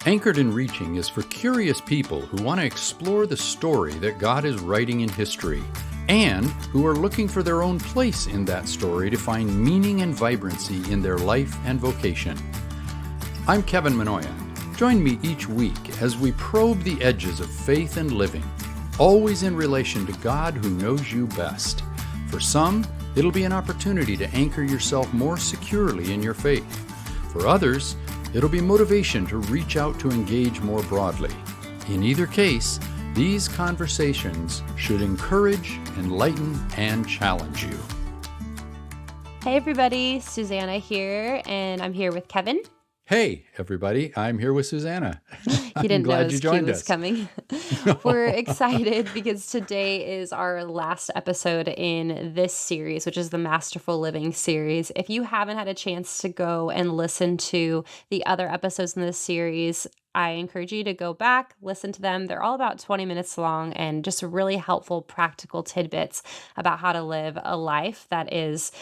Anchored in Reaching is for curious people who want to explore the story that God is writing in history and who are looking for their own place in that story to find meaning and vibrancy in their life and vocation. I'm Kevin Mannoia. Join me each week as we probe the edges of faith and living, always in relation to God who knows you best. For some, it'll be an opportunity to anchor yourself more securely in your faith. For others, it'll be motivation to reach out to engage more broadly. In either case, these conversations should encourage, enlighten, and challenge you. Hey everybody, Susanna here, and I'm here with Kevin. Hey everybody, I'm here with Susanna. You didn't know his cue was us. coming. We're excited because today is our last episode in this series, which is the Masterful Living series. If you haven't had a chance to go and listen to the other episodes in this series, I encourage you to go back, listen to them. They're all about 20 minutes long and just really helpful, practical tidbits about how to live a life that is,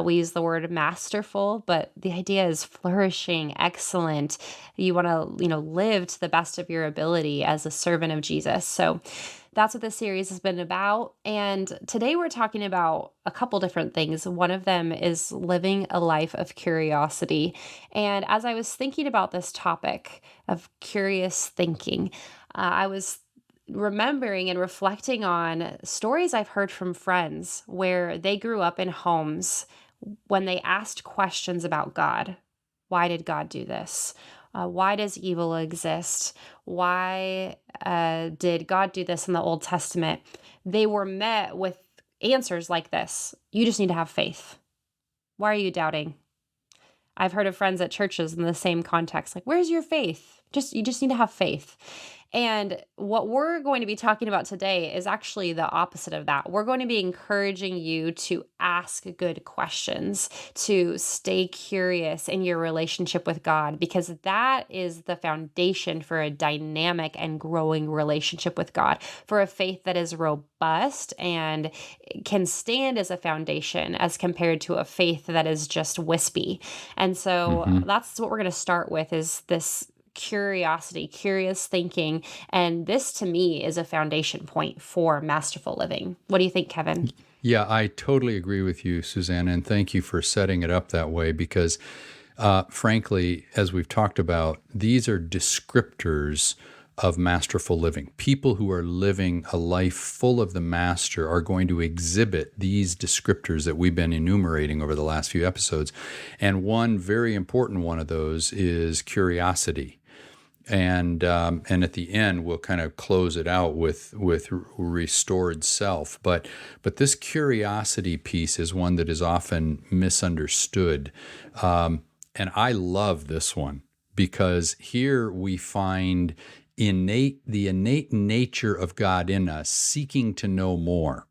we use the word masterful, but the idea is flourishing, excellent. You want to, live to the best of your ability as a servant of Jesus. So that's what this series has been about. And today we're talking about a couple different things. One of them is living a life of curiosity. And as I was thinking about this topic of curious thinking, I was remembering and reflecting on stories I've heard from friends where they grew up in homes when they asked questions about God. Why did God do this? Why does evil exist? Why did God do this in the Old Testament? They were met with answers like this. You just need to have faith. Why are you doubting? I've heard of friends at churches in the same context, like, where's your faith? You just need to have faith. And what we're going to be talking about today is actually the opposite of that. We're going to be encouraging you to ask good questions, to stay curious in your relationship with God, because that is the foundation for a dynamic and growing relationship with God, for a faith that is robust and can stand as a foundation as compared to a faith that is just wispy. And so that's what we're going to start with, is this curiosity, curious thinking. And this to me is a foundation point for masterful living. What do you think, Kevin? Yeah, I totally agree with you, Susanna, and thank you for setting it up that way because, frankly, as we've talked about, these are descriptors of masterful living. People who are living a life full of the master are going to exhibit these descriptors that we've been enumerating over the last few episodes. And one very important one of those is curiosity. And at the end, we'll kind of close it out with restored self. But this curiosity piece is one that is often misunderstood. And I love this one because here we find the innate nature of God in us, seeking to know more.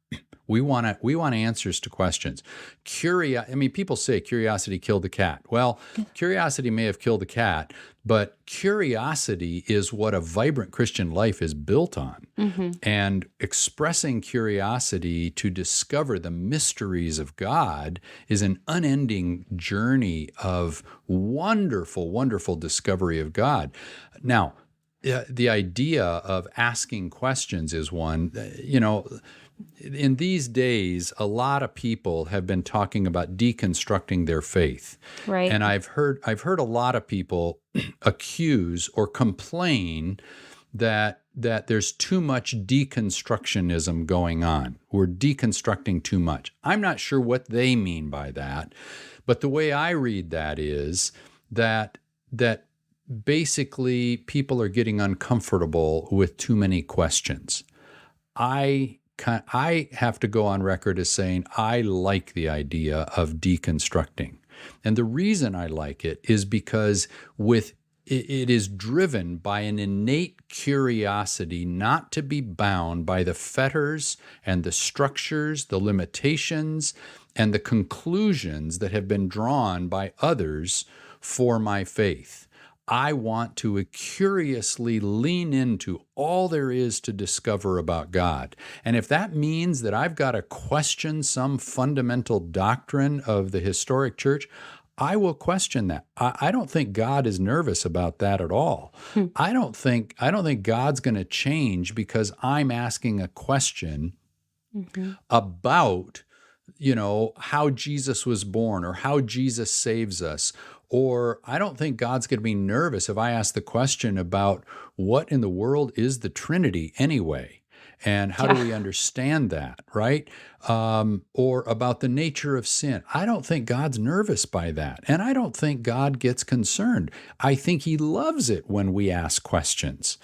We want answers to questions. People say curiosity killed the cat. Well, curiosity may have killed the cat, but curiosity is what a vibrant Christian life is built on. And expressing curiosity to discover the mysteries of God is an unending journey of wonderful, wonderful discovery of God. Now, the idea of asking questions is one, in these days, a lot of people have been talking about deconstructing their faith. Right. And I've heard a lot of people accuse or complain that there's too much deconstructionism going on. We're deconstructing too much. I'm not sure what they mean by that, but the way I read that is that basically people are getting uncomfortable with too many questions. I have to go on record as saying I like the idea of deconstructing. And the reason I like it is because it is driven by an innate curiosity not to be bound by the fetters and the structures, the limitations, and the conclusions that have been drawn by others for my faith. I want to curiously lean into all there is to discover about God. And if that means that I've got to question some fundamental doctrine of the historic church, I will question that. I don't think God is nervous about that at all. I don't think God's going to change because I'm asking a question Mm-hmm. about, how Jesus was born or how Jesus saves us. Or I don't think God's going to be nervous if I ask the question about what in the world is the Trinity anyway? And how do Yeah. we understand that, right? Or about the nature of sin. I don't think God's nervous by that. And I don't think God gets concerned. I think he loves it when we ask questions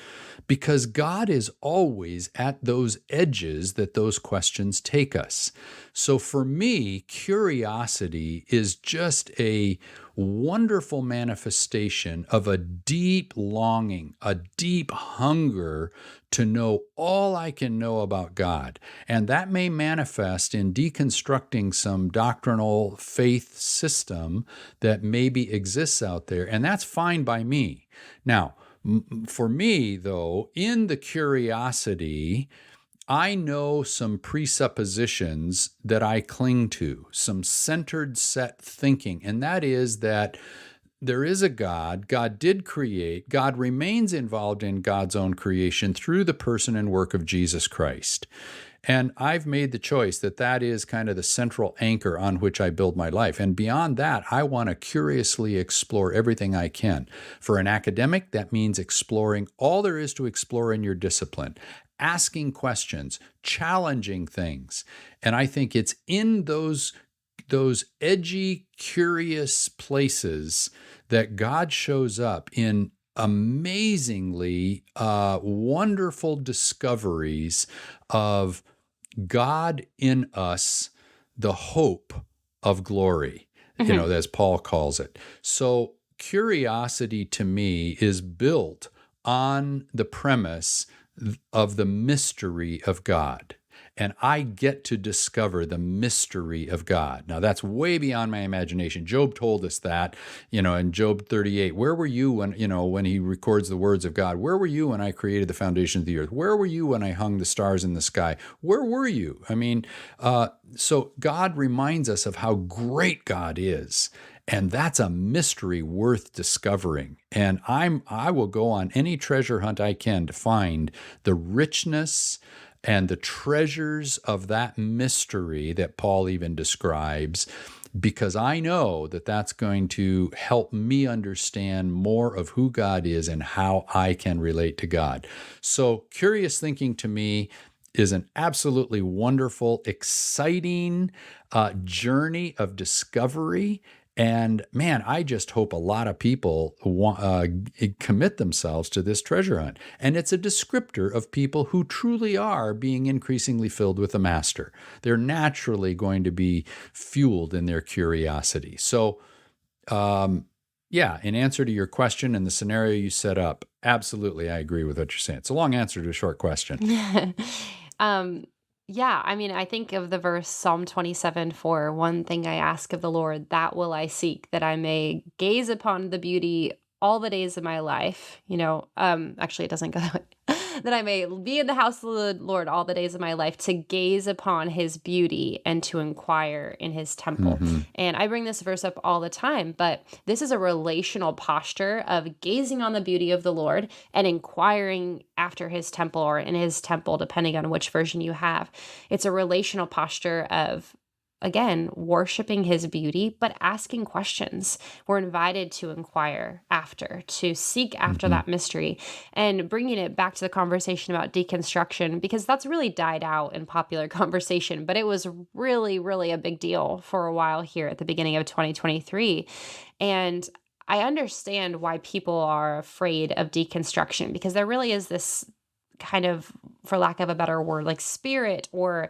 because God is always at those edges that those questions take us. So for me, curiosity is just a wonderful manifestation of a deep longing, a deep hunger to know all I can know about God. And that may manifest in deconstructing some doctrinal faith system that maybe exists out there. And that's fine by me. Now, for me, though, in the curiosity, I know some presuppositions that I cling to, some centered set thinking, and that is that there is a God. God did create. God remains involved in God's own creation through the person and work of Jesus Christ. And I've made the choice that that is kind of the central anchor on which I build my life. And beyond that, I want to curiously explore everything I can. For an academic, that means exploring all there is to explore in your discipline, asking questions, challenging things. And I think it's in those edgy, curious places that God shows up in amazingly wonderful discoveries of God in us, the hope of glory, Mhm. as Paul calls it. So curiosity to me is built on the premise of the mystery of God. And I get to discover the mystery of God. Now, that's way beyond my imagination. Job told us that, in Job 38. Where were you when he records the words of God? Where were you when I created the foundations of the earth? Where were you when I hung the stars in the sky? Where were you? So God reminds us of how great God is. And that's a mystery worth discovering. And I will go on any treasure hunt I can to find the richness and the treasures of that mystery that Paul even describes, because I know that that's going to help me understand more of who God is and how I can relate to God. So curious thinking to me is an absolutely wonderful, exciting journey of discovery. And man, I just hope a lot of people commit themselves to this treasure hunt. And it's a descriptor of people who truly are being increasingly filled with the Master. They're naturally going to be fueled in their curiosity. So, yeah, in answer to your question and the scenario you set up, absolutely, I agree with what you're saying. It's a long answer to a short question. Um, yeah, I mean, I think of the verse Psalm 27 for one thing I ask of the Lord, that will I seek, that I may gaze upon the beauty all the days of my life. Actually, it doesn't go that way. That I may be in the house of the Lord all the days of my life, to gaze upon his beauty and to inquire in his temple. Mm-hmm. And I bring this verse up all the time, but this is a relational posture of gazing on the beauty of the Lord and inquiring after his temple, or in his temple, depending on which version you have. It's a relational posture of, again, worshiping his beauty, but asking questions. We're invited to inquire after, to seek after Mm-hmm. that mystery, and bringing it back to the conversation about deconstruction, because that's really died out in popular conversation, but it was really, really a big deal for a while here at the beginning of 2023. And I understand why people are afraid of deconstruction, because there really is this kind of, for lack of a better word, like spirit or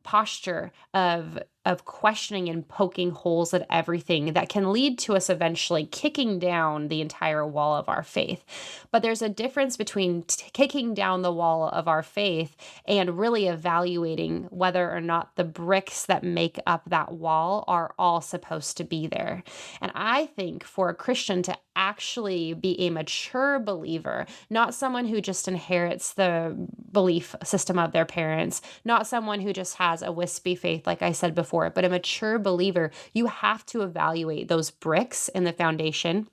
posture of questioning and poking holes at everything that can lead to us eventually kicking down the entire wall of our faith. But there's a difference between kicking down the wall of our faith and really evaluating whether or not the bricks that make up that wall are all supposed to be there. And I think for a Christian to actually be a mature believer, not someone who just inherits the belief system of their parents, not someone who just has a wispy faith, like I said before, before, but a mature believer, you have to evaluate those bricks in the foundation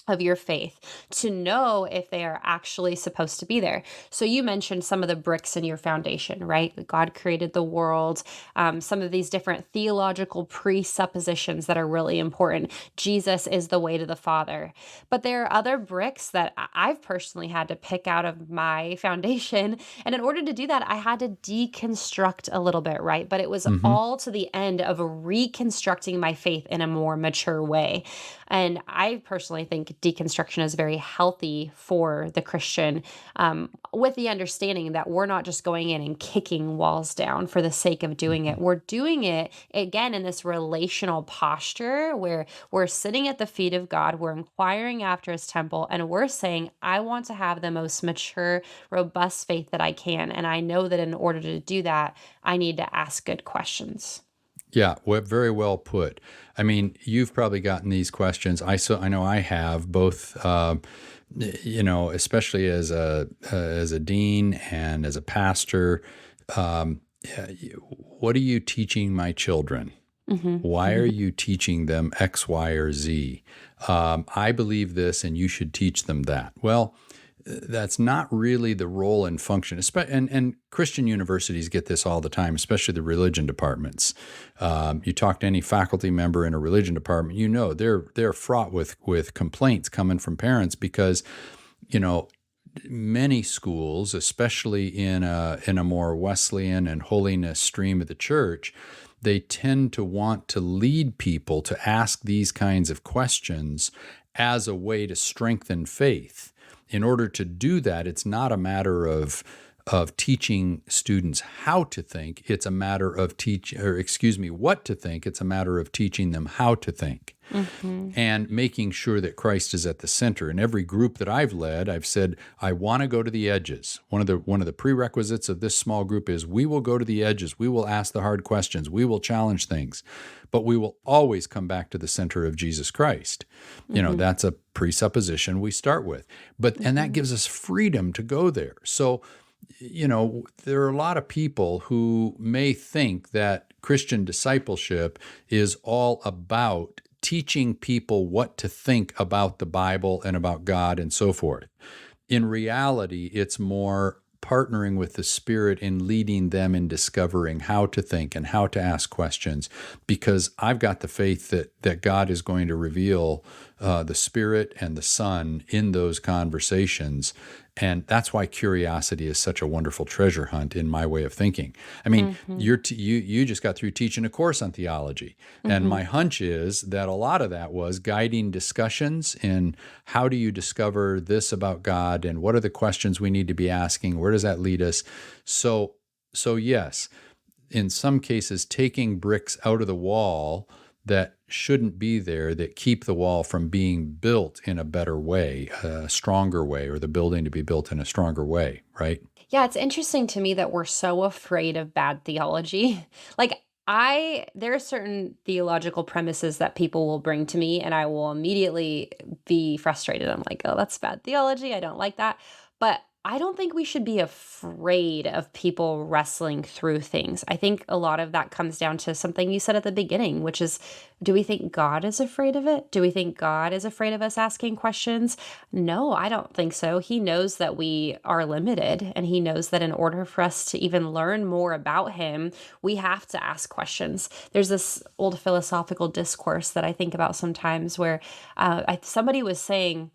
of your faith to know if they are actually supposed to be there. So you mentioned some of the bricks in your foundation, right? That God created the world, some of these different theological presuppositions that are really important. Jesus is the way to the Father. But there are other bricks that I've personally had to pick out of my foundation. And in order to do that, I had to deconstruct a little bit, right? But it was Hmm. all to the end of reconstructing my faith in a more mature way. And I personally think deconstruction is very healthy for the Christian, with the understanding that we're not just going in and kicking walls down for the sake of doing Hmm. it. We're doing it again in this relational posture where we're sitting at the feet of God, we're inquiring after his temple, and we're saying, I want to have the most mature, robust faith that I can. And I know that in order to do that, I need to ask good questions. Yeah, very well put. I mean, you've probably gotten these questions. I know I have both. Especially as a dean and as a pastor. Yeah, what are you teaching my children? Hmm. Why are you teaching them X, Y, or Z? I believe this, and you should teach them that. Well, that's not really the role and function. And Christian universities get this all the time, especially the religion departments. You talk to any faculty member in a religion department, they're fraught with complaints coming from parents because you know many schools, especially in a more Wesleyan and holiness stream of the church, they tend to want to lead people to ask these kinds of questions as a way to strengthen faith. In order to do that, it's not a matter of teaching students how to think. It's a matter of what to think. It's a matter of teaching them how to think Hmm. and making sure that Christ is at the center. In every group that I've led, I've said, I want to go to the edges. One of the prerequisites of this small group is we will go to the edges. We will ask the hard questions. We will challenge things, but we will always come back to the center of Jesus Christ. Hmm. That's a presupposition we start with. And that Hmm. gives us freedom to go there. So, there are a lot of people who may think that Christian discipleship is all about teaching people what to think about the Bible and about God and so forth. In reality, it's more partnering with the Spirit in leading them in discovering how to think and how to ask questions, because I've got the faith that God is going to reveal the Spirit and the Son in those conversations. And that's why curiosity is such a wonderful treasure hunt in my way of thinking. I mean, Hmm. you just got through teaching a course on theology. And Hmm. my hunch is that a lot of that was guiding discussions in how do you discover this about God and what are the questions we need to be asking? Where does that lead us? So yes, in some cases, taking bricks out of the wall that shouldn't be there, that keep the wall from being built in a better way, a stronger way, or the building to be built in a stronger way, right? Yeah, it's interesting to me that we're so afraid of bad theology. Like, there are certain theological premises that people will bring to me, and I will immediately be frustrated. I'm like, oh, that's bad theology. I don't like that. But I don't think we should be afraid of people wrestling through things. I think a lot of that comes down to something you said at the beginning, which is, do we think God is afraid of it? Do we think God is afraid of us asking questions? No, I don't think so. He knows that we are limited, and he knows that in order for us to even learn more about him, we have to ask questions. There's this old philosophical discourse that I think about sometimes where somebody was saying,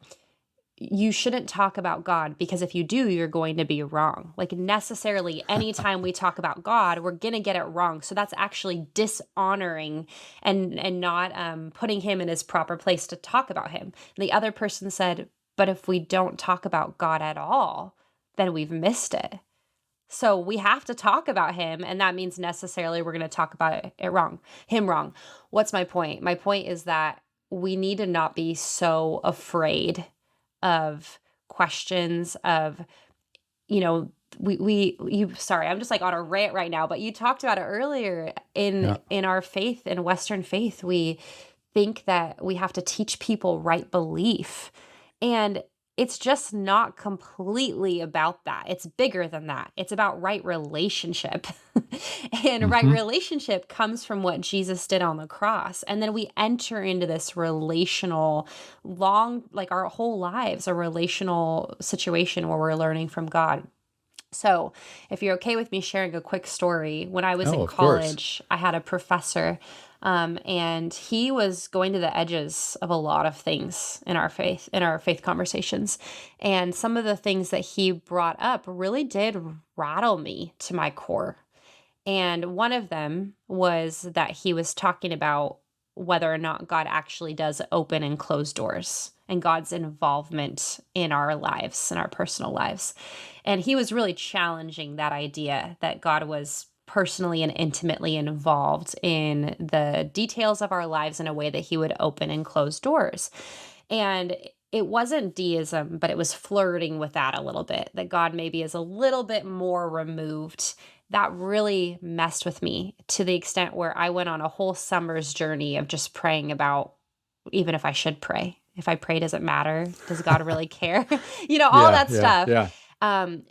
you shouldn't talk about God because if you do, you're going to be wrong. Like, necessarily, anytime we talk about God, we're going to get it wrong. So that's actually dishonoring and not putting him in his proper place to talk about him. And the other person said, but if we don't talk about God at all, then we've missed it. So we have to talk about him, and that means necessarily we're going to talk about him wrong. What's my point? My point is that we need to not be so afraid of questions of, you know, sorry, I'm just like on a rant right now, but you talked about it earlier Yeah. in our faith, in Western faith, we think that we have to teach people right belief. And it's just not completely about that. It's bigger than that. It's about right relationship. And right Hmm. relationship comes from what Jesus did on the cross. And then we enter into this relational, like our whole lives, a relational situation where we're learning from God. So, if you're okay with me sharing a quick story, when I was Oh, in of course. college, I had a professor, and he was going to the edges of a lot of things in our faith conversations. And some of the things that he brought up really did rattle me to my core. And one of them was that he was talking about whether or not God actually does open and close doors and God's involvement in our lives, in our personal lives. And he was really challenging that idea that God was personally and intimately involved in the details of our lives in a way that he would open and close doors. And it wasn't deism, but it was flirting with that a little bit, that God maybe is a little bit more removed. That really messed with me to the extent where I went on a whole summer's journey of just praying about even if I should pray. If I pray, does it matter? Does God really care? All Yeah, that yeah, stuff. yeah.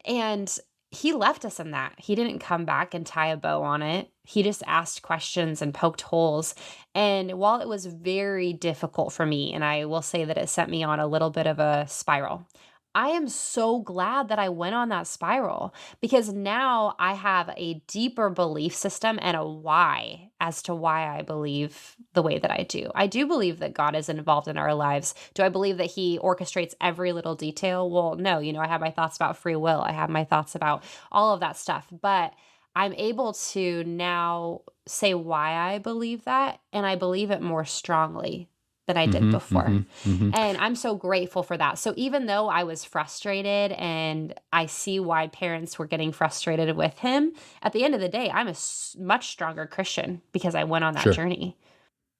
And he left us in that. He didn't come back and tie a bow on it. He just asked questions and poked holes. And while it was very difficult for me, and I will say that it sent me on a little bit of a spiral, I am so glad that I went on that spiral because now I have a deeper belief system and a why as to why I believe the way that I do. I do believe that God is involved in our lives. Do I believe that he orchestrates every little detail? Well, no, I have my thoughts about free will. I have my thoughts about all of that stuff, but I'm able to now say why I believe that, and I believe it more strongly than I did Hmm. before. Hmm. Hmm. And I'm so grateful for that. So even though I was frustrated and I see why parents were getting frustrated with him, at the end of the day, I'm a much stronger Christian because I went on that Sure, journey.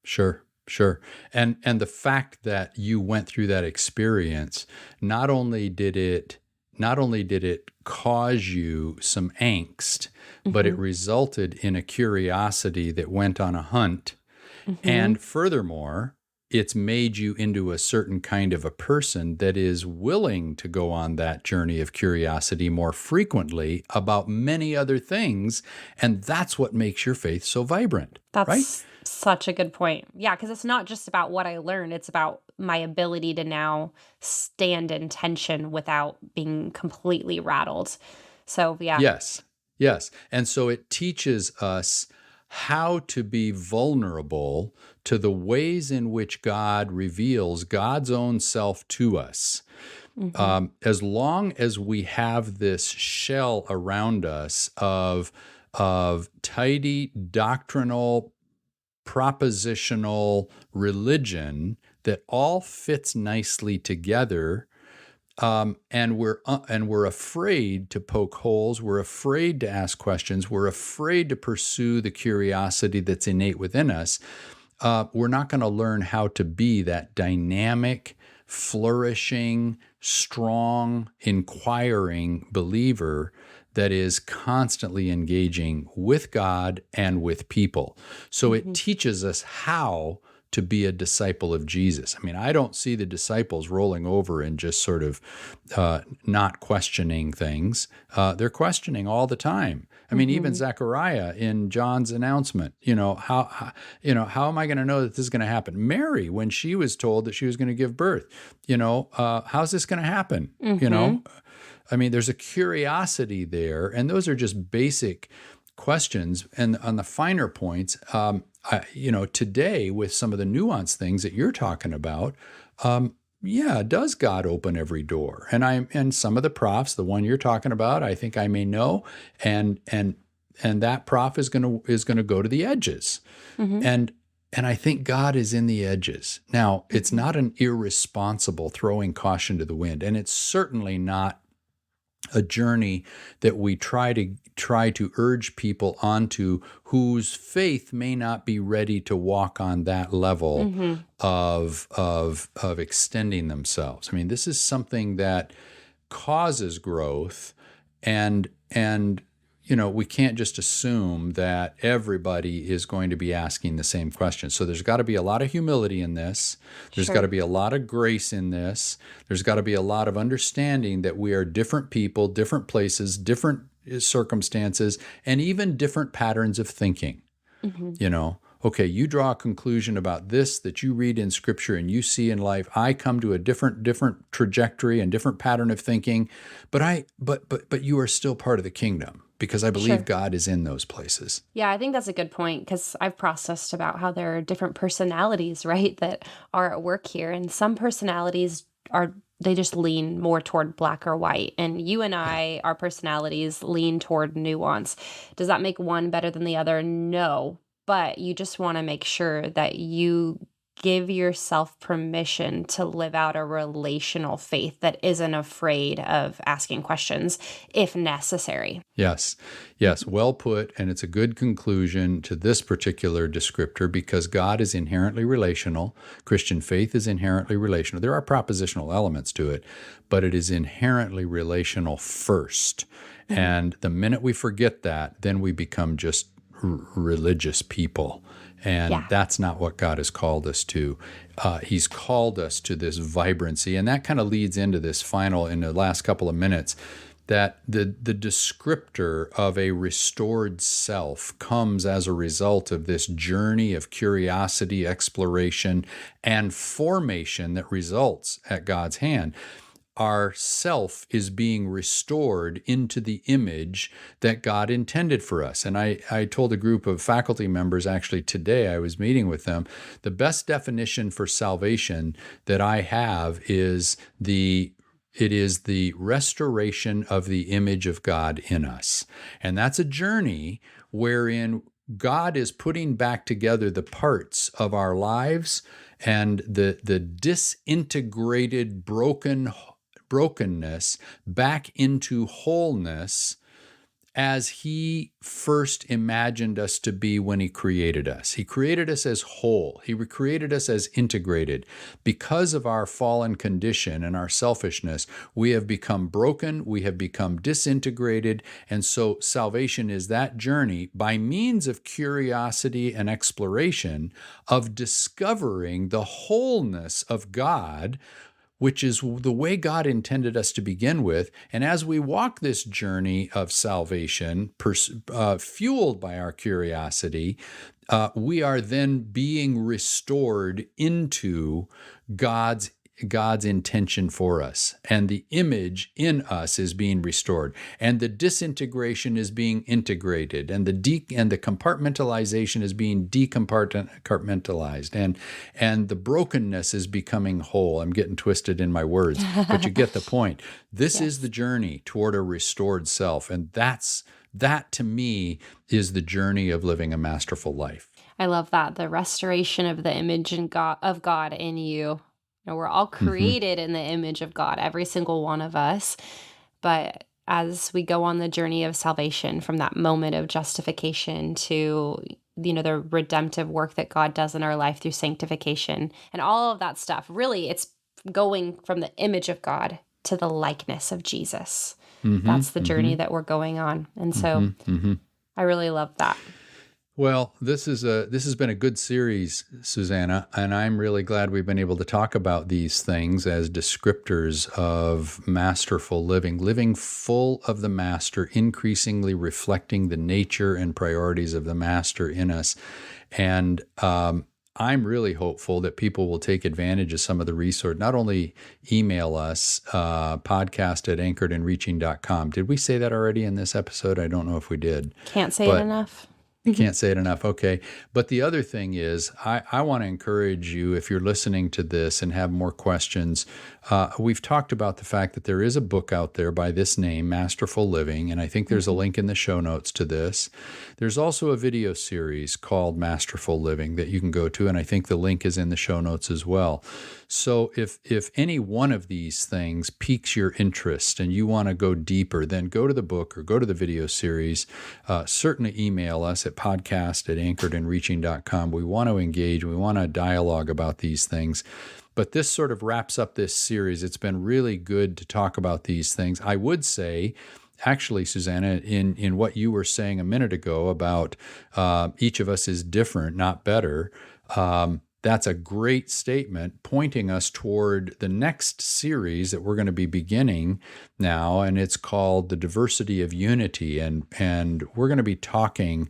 sure, sure. And the fact that you went through that experience, not only did it not only did it cause you some angst, but it Mhm. resulted in a curiosity that went on a hunt. Mhm. And furthermore, it's made you into a certain kind of a person that is willing to go on that journey of curiosity more frequently about many other things. And that's what makes your faith so vibrant, right? That's such a good point. Yeah, because it's not just about what I learned, it's about my ability to now stand in tension without being completely rattled. So, yeah. Yes, yes. And so it teaches us how to be vulnerable to the ways in which God reveals God's own self to us. Mhm. As long as we have this shell around us of tidy doctrinal propositional religion that all fits nicely together, and we're afraid to poke holes. We're afraid to ask questions. We're afraid to pursue the curiosity that's innate within us. We're not going to learn how to be that dynamic, flourishing, strong, inquiring believer that is constantly engaging with God and with people. So it Mhm. teaches us how to be a disciple of Jesus. I mean, I don't see the disciples rolling over and just sort of not questioning things. They're questioning all the time. I mean, even Mhm. Zechariah in John's announcement, how am I going to know that this is going to happen? Mary, when she was told that she was going to give birth, how's this going to happen? Mhm. I mean, there's a curiosity there, and those are just basic questions. And on the finer points, today with some of the nuanced things that you're talking about, yeah, does God open every door? And some of the profs, the one you're talking about, I think I may know, and that prof is gonna go to the edges, Mhm. and and I think God is in the edges. Now, it's Mhm. not an irresponsible throwing caution to the wind, and it's certainly not a journey that we try to urge people onto whose faith may not be ready to walk on that level Mhm. of extending themselves. I mean, this is something that causes growth, and we can't just assume that everybody is going to be asking the same question. So there's got to be a lot of humility in this. There's got to Sure. be a lot of grace in this. There's got to be a lot of understanding that we are different people, different places, different circumstances, and even different patterns of thinking. Hmm. Okay, you draw a conclusion about this that you read in Scripture and you see in life. I come to a different trajectory and different pattern of thinking, but you are still part of the kingdom because I believe Sure. God is in those places. Yeah, I think that's a good point because I've processed about how there are different personalities, right, that are at work here. And some personalities they just lean more toward black or white. And you and Yeah. our personalities lean toward nuance. Does that make one better than the other? No. But you just want to make sure that you give yourself permission to live out a relational faith that isn't afraid of asking questions if necessary. Yes, yes, well put. And it's a good conclusion to this particular descriptor because God is inherently relational. Christian faith is inherently relational. There are propositional elements to it, but it is inherently relational first. Mhm. And the minute we forget that, then we become just religious people. And Yeah. that's not what God has called us to. He's called us to this vibrancy. And that kind of leads into this final, in the last couple of minutes, that the descriptor of a restored self comes as a result of this journey of curiosity, exploration, and formation that results at God's hand. Our self is being restored into the image that God intended for us. And I told a group of faculty members actually today, I was meeting with them, the best definition for salvation that I have is it is the restoration of the image of God in us. And that's a journey wherein God is putting back together the parts of our lives and the disintegrated brokenness back into wholeness as he first imagined us to be when he created us. He created us as whole. He created us as integrated. Because of our fallen condition and our selfishness, we have become broken, we have become disintegrated, and so salvation is that journey by means of curiosity and exploration of discovering the wholeness of God, which is the way God intended us to begin with. And as we walk this journey of salvation, fueled by our curiosity, we are then being restored into God's intention for us, and the image in us is being restored, and the disintegration is being integrated, and the compartmentalization is being decompartmentalized, and the brokenness is becoming whole. I'm getting twisted in my words, but you get the point. This is the Yes. journey toward a restored self, and that to me is the journey of living a masterful life. I love that. The restoration of the image of God in you. We're all Hmm. created in the image of God, every single one of us. But as we go on the journey of salvation from that moment of justification to the redemptive work that God does in our life through sanctification and all of that stuff, really it's going from the image of God to the likeness of Jesus. Hmm. That's the Hmm. journey that we're going on. And so Hmm. Hmm. I really love that. Well, this has been a good series, Susanna, and I'm really glad we've been able to talk about these things as descriptors of masterful living, living full of the master, increasingly reflecting the nature and priorities of the master in us. And I'm really hopeful that people will take advantage of some of the resource. Not only email us, podcast@anchoredandreaching.com. Did we say that already in this episode? I don't know if we did, Can't say it but enough. I can't say it enough. Okay. But the other thing is, I want to encourage you, if you're listening to this and have more questions, we've talked about the fact that there is a book out there by this name, Masterful Living, and I think there's a Mhm. link in the show notes to this. There's also a video series called Masterful Living that you can go to, and I think the link is in the show notes as well. So if any one of these things piques your interest and you want to go deeper, then go to the book or go to the video series. Certainly email us at podcast@anchoredandreaching.com. We want to engage. We want to dialogue about these things. But this sort of wraps up this series. It's been really good to talk about these things. I would say, actually, Susanna, in what you were saying a minute ago about each of us is different, not better, that's a great statement pointing us toward the next series that we're going to be beginning now, and it's called The Diversity of Unity. And we're going to be talking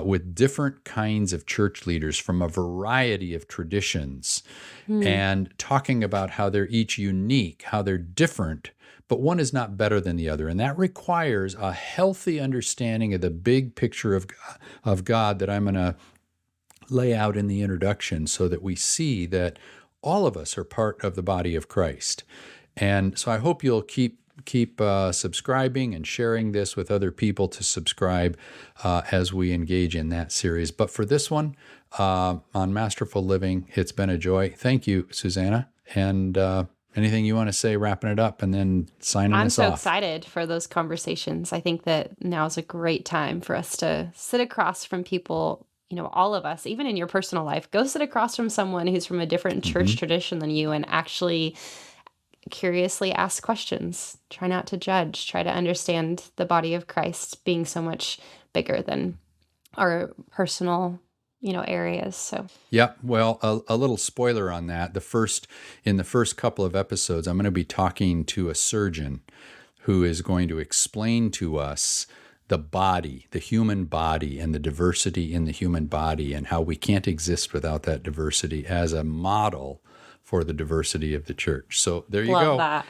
with different kinds of church leaders from a variety of traditions and talking about how they're each unique, how they're different, but one is not better than the other. And that requires a healthy understanding of the big picture of God that I'm going to lay out in the introduction, so that we see that all of us are part of the body of Christ. And so I hope you'll keep subscribing and sharing this with other people to subscribe as we engage in that series. But for this one on Masterful Living, it's been a joy. Thank you, Susanna. And anything you want to say, wrapping it up and then signing us off? I'm so excited for those conversations. I think that now is a great time for us to sit across from people, all of us, even in your personal life, go sit across from someone who's from a different church tradition than you and actually curiously ask questions. Try not to judge. Try to understand the body of Christ being so much bigger than our personal, areas. So, yeah, well, a little spoiler on that. In the first couple of episodes, I'm going to be talking to a surgeon who is going to explain to us the body, the human body, and the diversity in the human body, and how we can't exist without that diversity as a model for the diversity of the church. So there you go. Love that.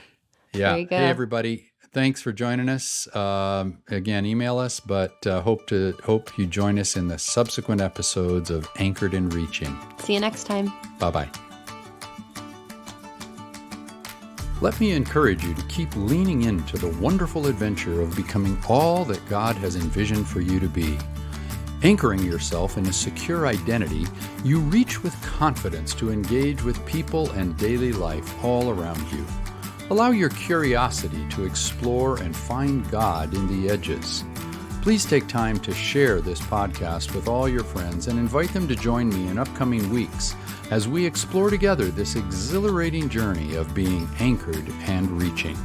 Yeah. There you go. Hey, everybody. Thanks for joining us. Again, email us, but hope you join us in the subsequent episodes of Anchored in Reaching. See you next time. Bye-bye. Let me encourage you to keep leaning into the wonderful adventure of becoming all that God has envisioned for you to be. Anchoring yourself in a secure identity, you reach with confidence to engage with people and daily life all around you. Allow your curiosity to explore and find God in the edges. Please take time to share this podcast with all your friends and invite them to join me in upcoming weeks as we explore together this exhilarating journey of being anchored and reaching.